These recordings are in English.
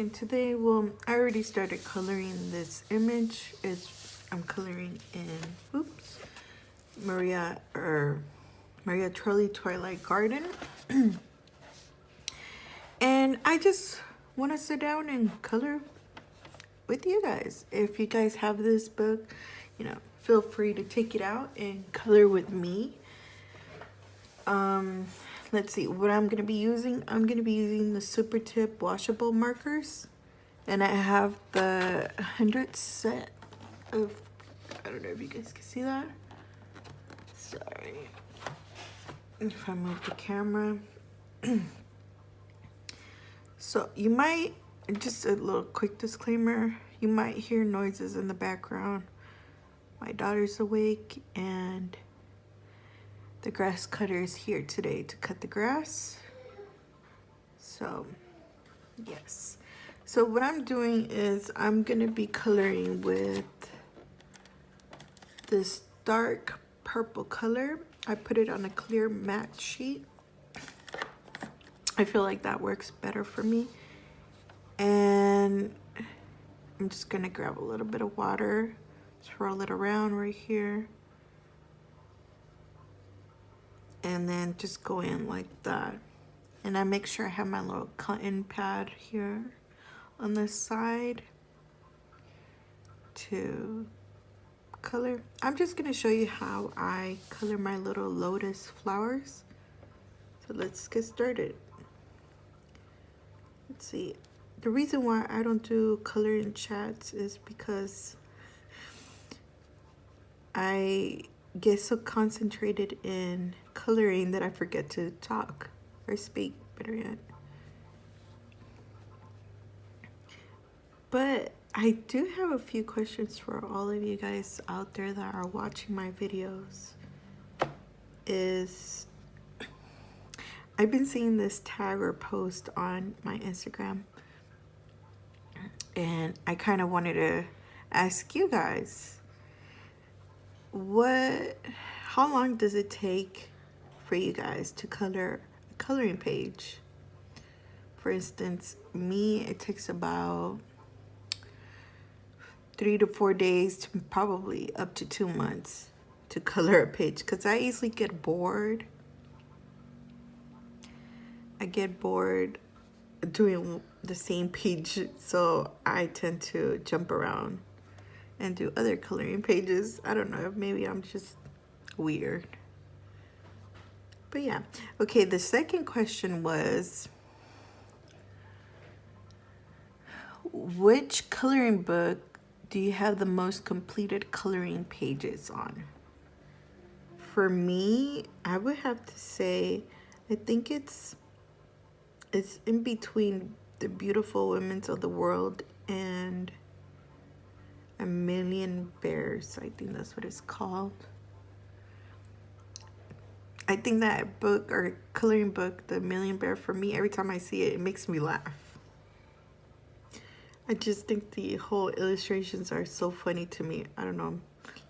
And today, well, I already started coloring this image. I'm coloring in, oops, Maria Trolle Twilight Garden. And I just want to sit down and color with you guys. If you guys have this book, feel free to take it out and color with me. Let's see what I'm going to be using. I'm going to be using the Super Tip washable markers. And I have the 100 set of, I don't know if you guys can see that. Sorry. If I move the camera. So you might, just a little quick disclaimer, you might hear noises in the background. My daughter's awake and the grass cutter is here today to cut the grass. So, yes. So what I'm doing is I'm going to be coloring with this dark purple color. I put it on a clear matte sheet. I feel like that works better for me. And I'm just going to grab a little bit of water, swirl it around right here. And then just go in like that. And I make sure I have my little cotton pad here on this side to color. I'm just going to show you how I color my little lotus flowers. So let's get started. Let's see. The reason why I don't do coloring chats is because I get so concentrated in coloring that I forget to talk or speak, better yet. But I do have a few questions for all of you guys out there that are watching my videos. I've been seeing this tag or post on my Instagram, and I kind of wanted to ask you guys, how long does it take for you guys to color a coloring page? For instance, me, it takes about 3 to 4 days to probably up to 2 months to color a page, because I easily get bored. I get bored doing the same page, so I tend to jump around and do other coloring pages. I don't know, maybe I'm just weird. But yeah. Okay, the second question was, which coloring book do you have the most completed coloring pages on? For me, I would have to say, I think it's in between The Beautiful Women of the World and A Million Bears. I think that's what it's called. I think that book or coloring book, The Million Bear, for me, every time I see it, it makes me laugh. I just think the whole illustrations are so funny to me. I don't know.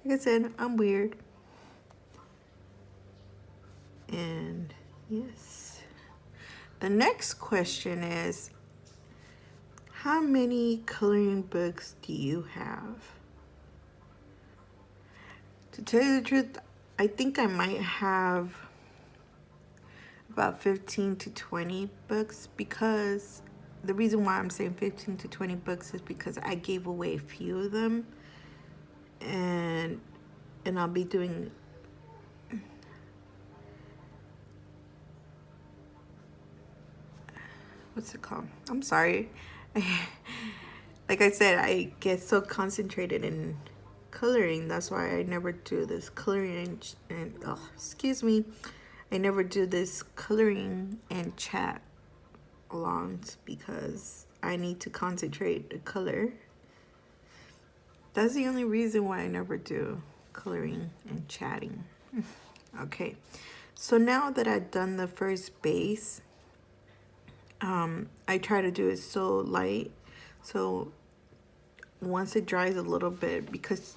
Like I said, I'm weird. And yes. The next question is, how many coloring books do you have? To tell you the truth, I think I might have about 15 to 20 books, because the reason why I'm saying 15 to 20 books is because I gave away a few of them, and I'll be doing what's it called? I'm sorry. Like I said, I get so concentrated in coloring. That's why I never do this coloring and I never do this coloring and chat alongs, because I need to concentrate the color. That's the only reason why I never do coloring and chatting. Okay, so now that I've done the first base, I try to do it so light, so once it dries a little bit, because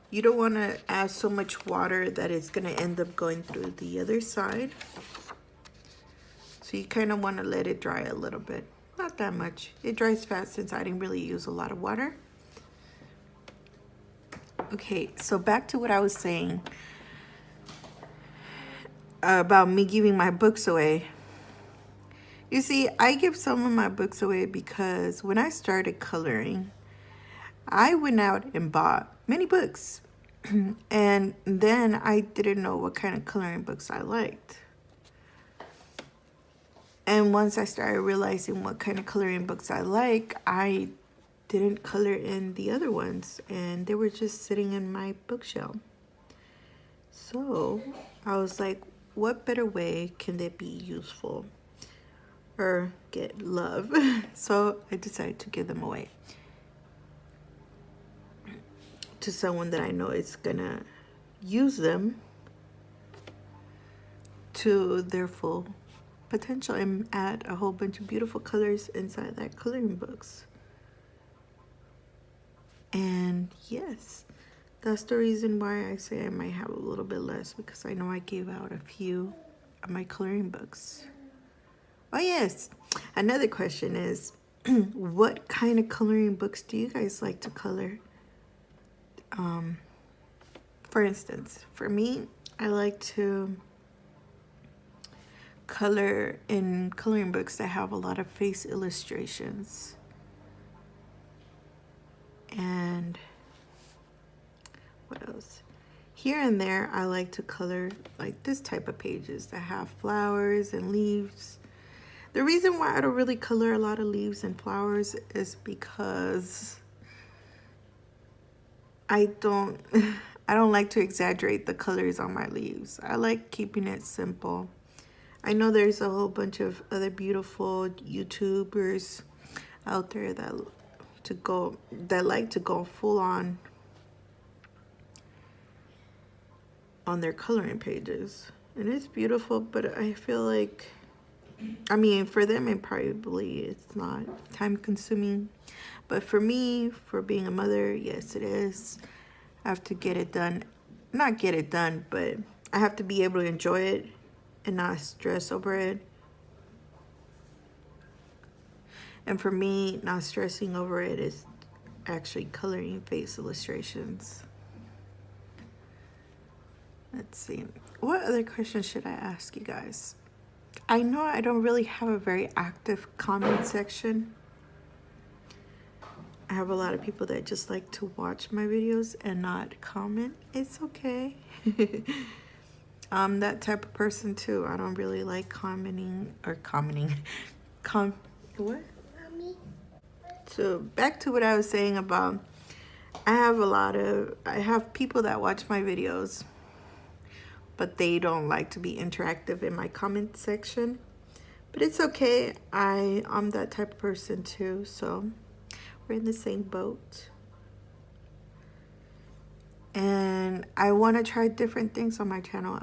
you don't want to add so much water that it's going to end up going through the other side. So you kind of want to let it dry a little bit. Not that much. It dries fast since I didn't really use a lot of water. Okay, so back to what I was saying about me giving my books away. You see, I give some of my books away because when I started coloring, I went out and bought many books. And then I didn't know what kind of coloring books I liked. And once I started realizing what kind of coloring books I like, I didn't color in the other ones. And they were just sitting in my bookshelf. So I was like, what better way can they be useful or get love? So I decided to give them away to someone that I know is gonna use them to their full potential and add a whole bunch of beautiful colors inside that coloring books. And yes, that's the reason why I say I might have a little bit less, because I know I gave out a few of my coloring books. Oh yes, another question is, what kind of coloring books do you guys like to color? For instance, for me, I like to color in coloring books that have a lot of face illustrations. And what else? Here and there, I like to color like this type of pages that have flowers and leaves. The reason why I don't really color a lot of leaves and flowers is because I don't like to exaggerate the colors on my leaves. I like keeping it simple. I know there's a whole bunch of other beautiful YouTubers out there that like to go full on their coloring pages. And it's beautiful, but I feel like, I mean, for them it's not time consuming. But for me, for being a mother, yes, it is. I have to get it done. Not get it done, but I have to be able to enjoy it and not stress over it. And for me, not stressing over it is actually coloring face illustrations. Let's see. What other questions should I ask you guys? I know I don't really have a very active comment section. I have a lot of people that just like to watch my videos and not comment. It's okay. I'm that type of person too. I don't really like commenting. What? So back to what I was saying about, I have people that watch my videos, but they don't like to be interactive in my comment section. But it's okay. I'm that type of person too, so we're in the same boat. And I want to try different things on my channel.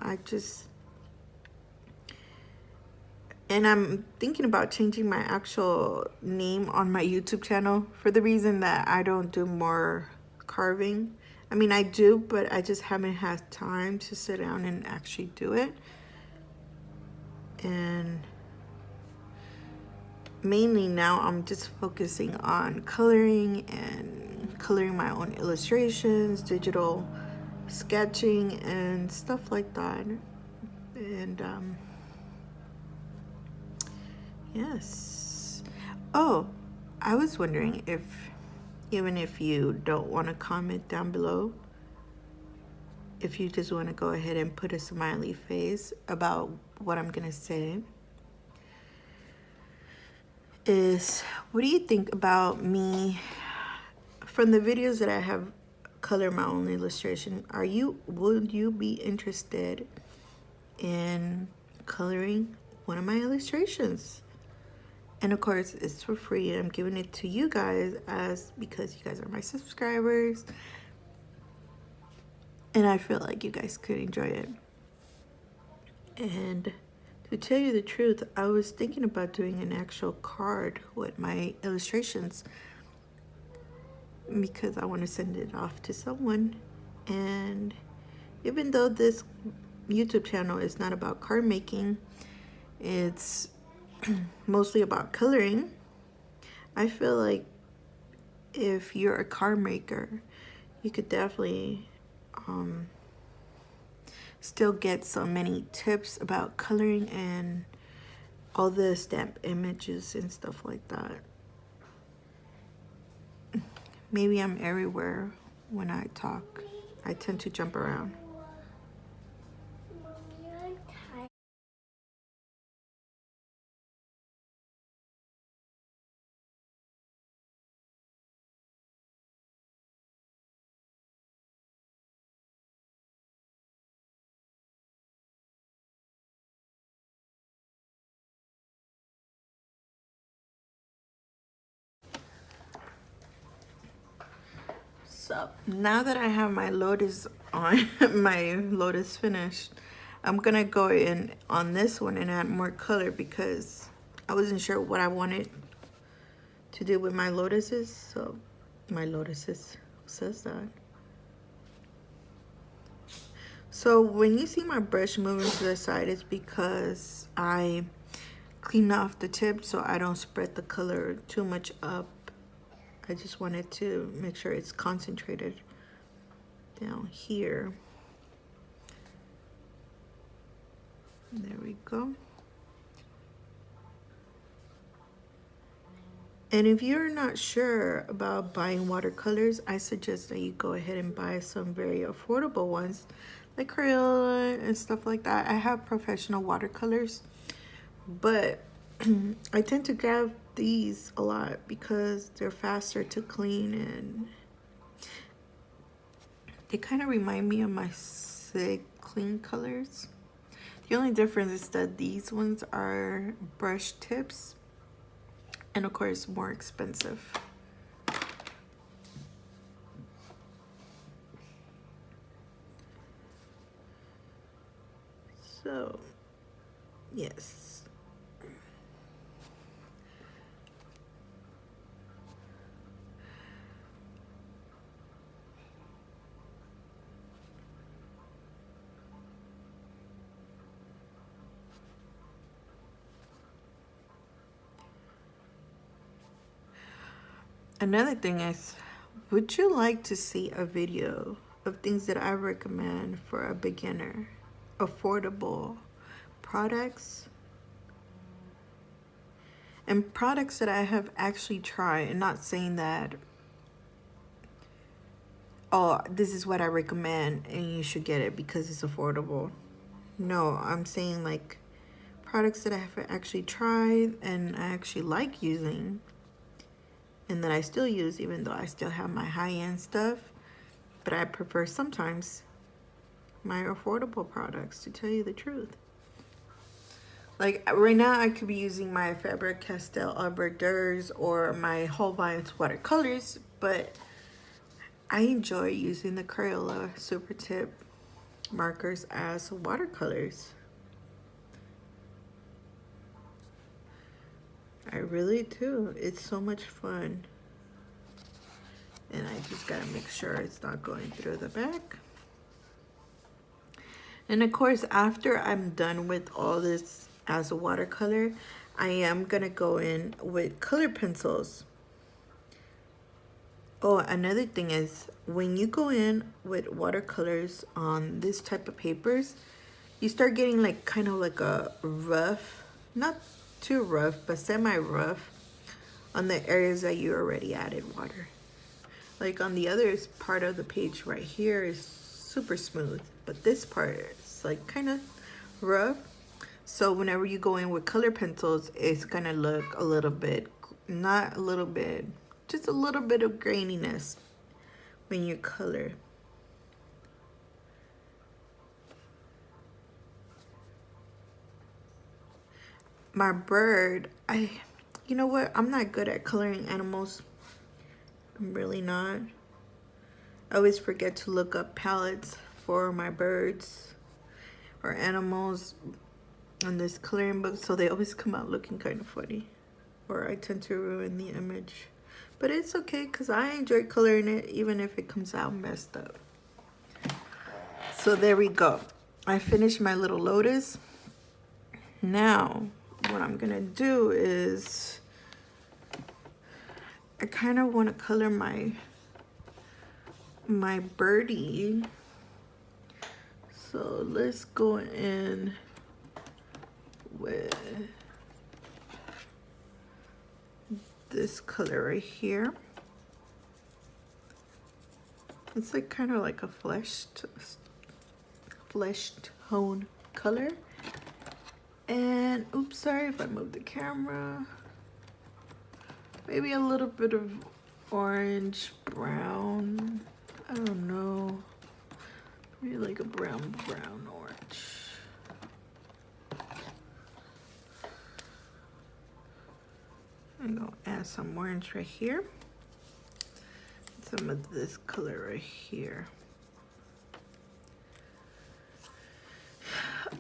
And I'm thinking about changing my actual name on my YouTube channel for the reason that I don't do more carving. I mean, I do, but I just haven't had time to sit down and actually do it. And mainly now I'm just focusing on coloring and coloring my own illustrations, digital sketching and stuff like that. And yes. Oh, I was wondering if, even if you don't want to comment down below, if you just want to go ahead and put a smiley face about what I'm gonna say, is what do you think about me from the videos that I have colored my own illustration? Would you be interested in coloring one of my illustrations? And of course, it's for free. I'm giving it to you guys because you guys are my subscribers. And I feel like you guys could enjoy it. And to tell you the truth, I was thinking about doing an actual card with my illustrations because I want to send it off to someone. And even though this YouTube channel is not about card making, it's mostly about coloring. I feel like if you're a card maker, you could definitely still get so many tips about coloring and all the stamp images and stuff like that. Maybe I'm everywhere when I talk. I tend to jump around. So now that I have my lotus on, my lotus finished, I'm gonna go in on this one and add more color because I wasn't sure what I wanted to do with my lotuses. So my lotuses, who says that? So when you see my brush moving to the side, it's because I clean off the tip so I don't spread the color too much up. I just wanted to make sure it's concentrated down here. There we go. And if you're not sure about buying watercolors, I suggest that you go ahead and buy some very affordable ones like Crayola and stuff like that. I have professional watercolors, but I tend to grab these a lot because they're faster to clean and they kind of remind me of my Sig Clean colors. The only difference is that these ones are brush tips and of course more expensive. So yes. Another thing is, would you like to see a video of things that I recommend for a beginner? Affordable products? And products that I have actually tried, and not saying that, oh, this is what I recommend and you should get it because it's affordable. No, I'm saying like products that I have actually tried and I actually like using and that I still use even though I still have my high-end stuff, but I prefer sometimes my affordable products, to tell you the truth. Like right now I could be using my Faber-Castell Arbor D'Urs or my Holbein's watercolors, but I enjoy using the Crayola Super Tip markers as watercolors. I really do. It's so much fun. And I just gotta make sure it's not going through the back. And of course, after I'm done with all this as a watercolor, I am gonna go in with color pencils. Oh, another thing is when you go in with watercolors on this type of papers, you start getting like kind of like a rough, not too rough, but semi-rough on the areas that you already added water. Like on the other part of the page right here is super smooth, but this part is like kind of rough. So whenever you go in with color pencils, it's gonna look a little bit, not a little bit, just a little bit of graininess when you color. My bird, you know what? I'm not good at coloring animals. I'm really not. I always forget to look up palettes for my birds or animals on this coloring book, so they always come out looking kind of funny, or I tend to ruin the image. But it's okay because I enjoy coloring it even if it comes out messed up. So there we go. I finished my little lotus. Now what I'm gonna do is I kind of want to color my birdie. So let's go in with this color right here. It's like kind of like a fleshed tone color. And oops, sorry if I moved the camera. Maybe a little bit of orange, brown. I don't know. Maybe like a brown orange. I'm gonna add some orange right here. Some of this color right here.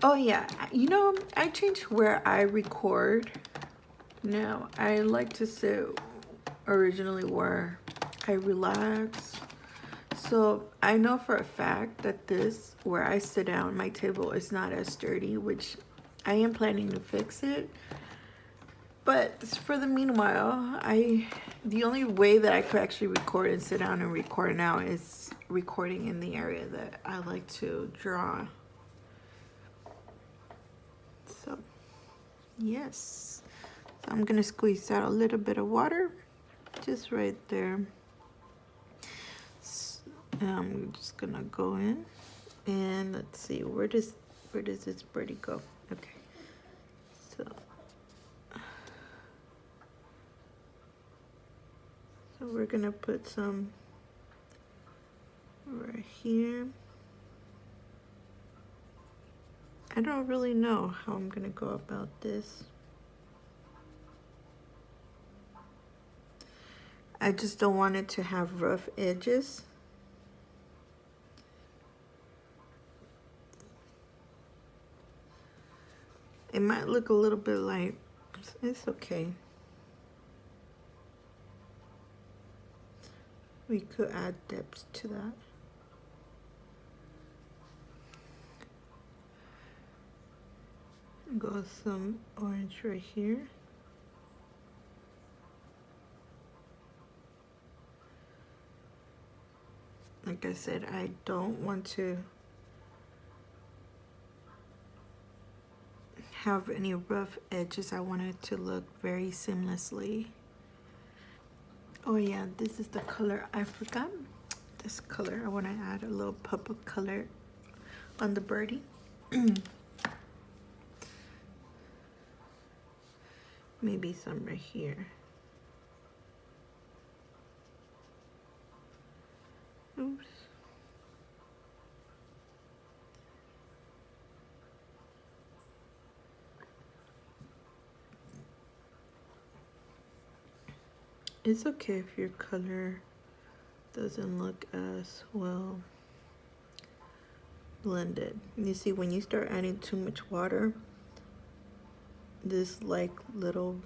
Oh yeah, you know, I changed where I record. Now, I like to sit originally where I relax. So I know for a fact that this, where I sit down, my table is not as sturdy, which I am planning to fix it. But for the meanwhile, the only way that I could actually record and sit down and record now is recording in the area that I like to draw. So, yes. So I'm gonna squeeze out a little bit of water, just right there. So, I'm just gonna go in and let's see, where does this birdie go? Okay. So we're gonna put some right here. I don't really know how I'm gonna go about this. I just don't want it to have rough edges. It might look a little bit like, it's okay. We could add depth to that. Go some orange right here. Like I said, I don't want to have any rough edges. I want it to look very seamlessly. Oh yeah, this is the color I forgot. This color, I want to add a little pop of color on the birdie. Maybe some right here. Oops. It's okay if your color doesn't look as well blended. You see, when you start adding too much water, this like little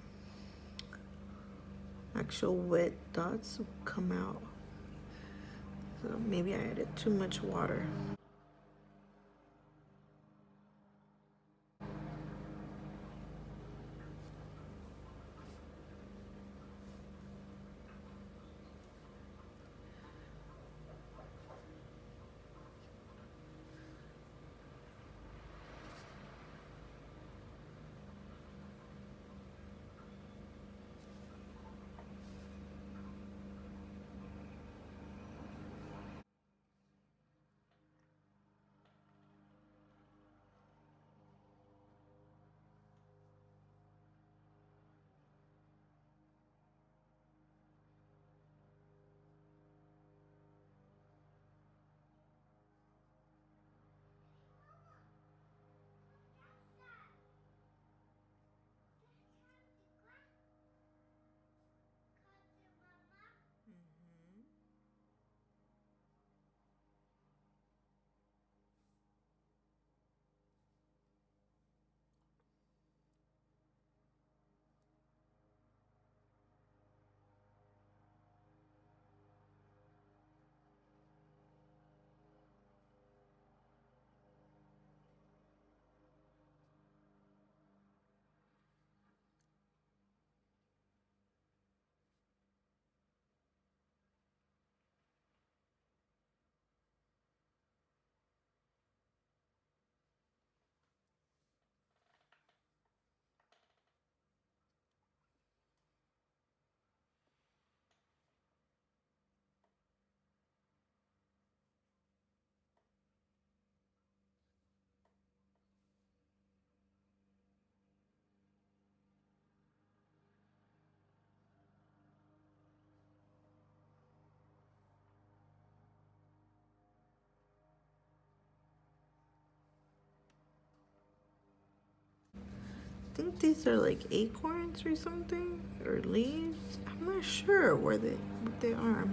actual wet dots will come out. So maybe I added too much water. think these are like acorns or something, or leaves. I'm not sure what they are.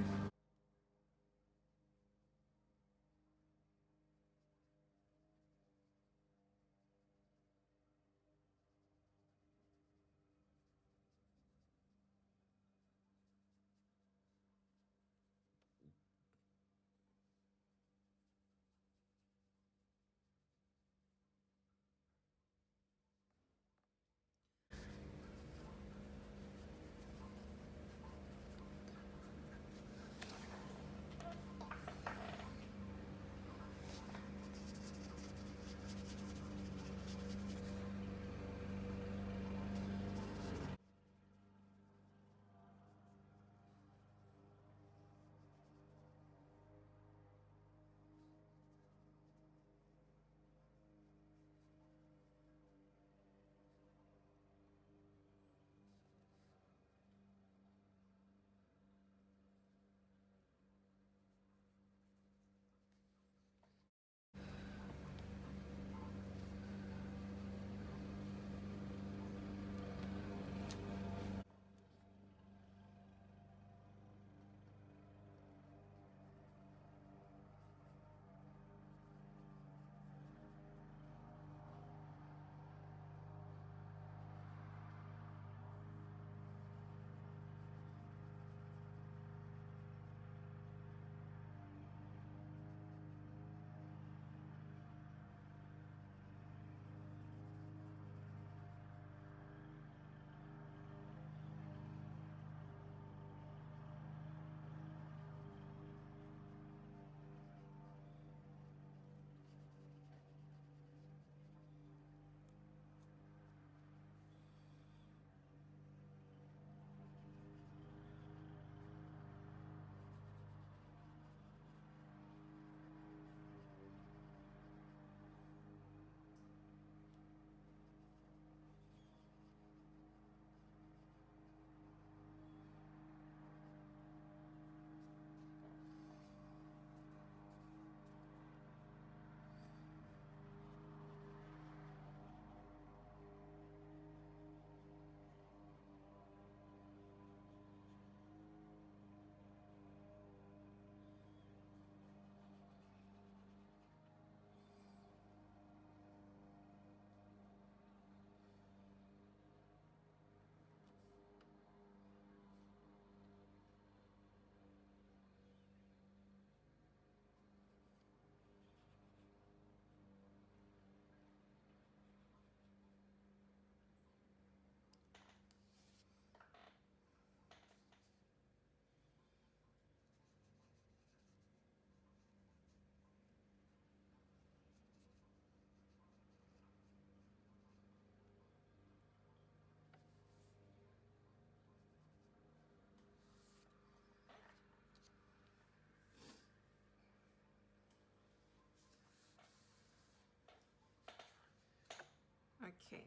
Okay.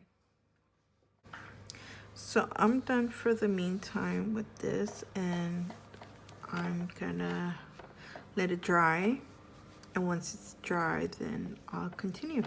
So I'm done for the meantime with this, and I'm gonna let it dry. And once it's dry, then I'll continue.